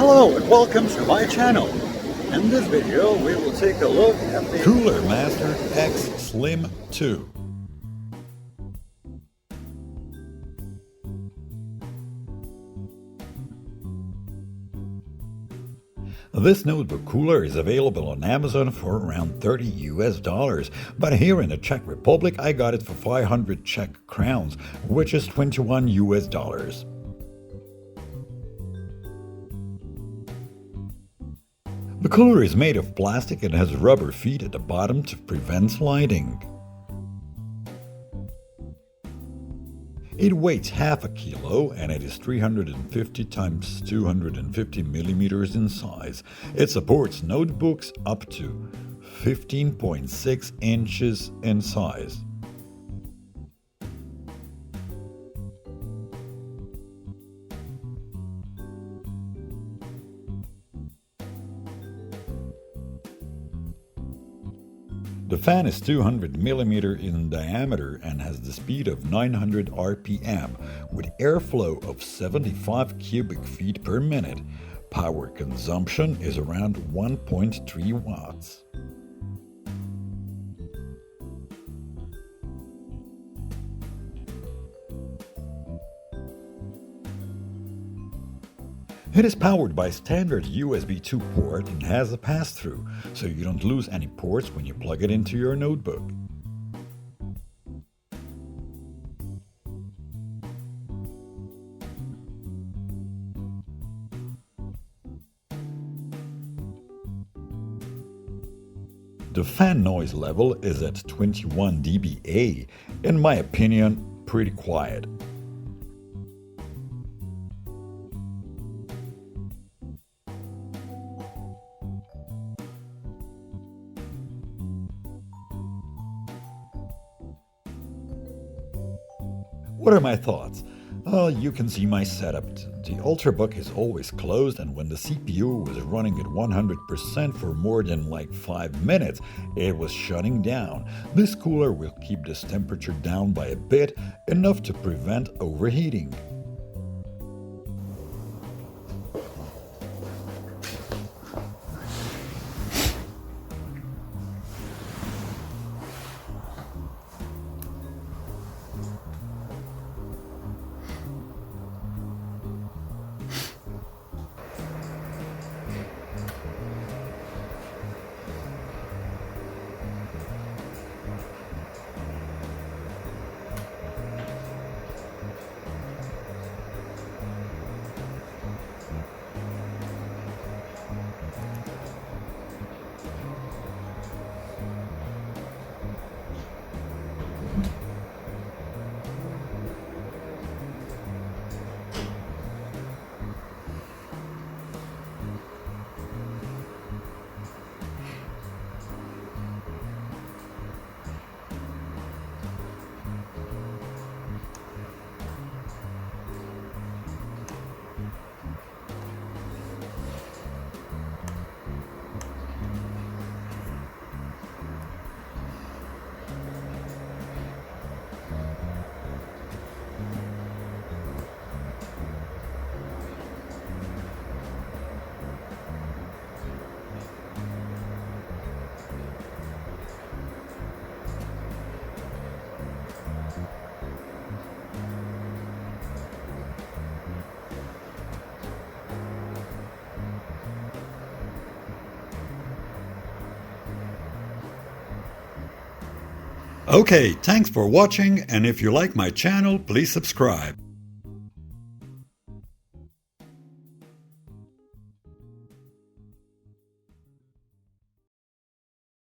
Hello and welcome to my channel. In this video we will take a look at the Cooler Master X Slim 2. This notebook cooler is available on Amazon for around $30 US, but here in the Czech Republic I got it for 500 Czech crowns, which is $21 US. The cooler is made of plastic and has rubber feet at the bottom to prevent sliding. It weighs half a kilo and it is 350 times 250 millimeters in size. It supports notebooks up to 15.6 inches in size. The fan is 200 mm in diameter and has the speed of 900 RPM with airflow of 75 cubic feet per minute. Power consumption is around 1.3 watts. It is powered by standard USB 2 port and has a pass-through, so you don't lose any ports when you plug it into your notebook. The fan noise level is at 21 dBA, in my opinion, pretty quiet. What are my thoughts? Well, you can see my setup. The Ultrabook is always closed, and when the CPU was running at 100% for more than like 5 minutes, it was shutting down. This cooler will keep this temperature down by a bit, enough to prevent overheating. Okay, thanks for watching, and if you like my channel, please subscribe.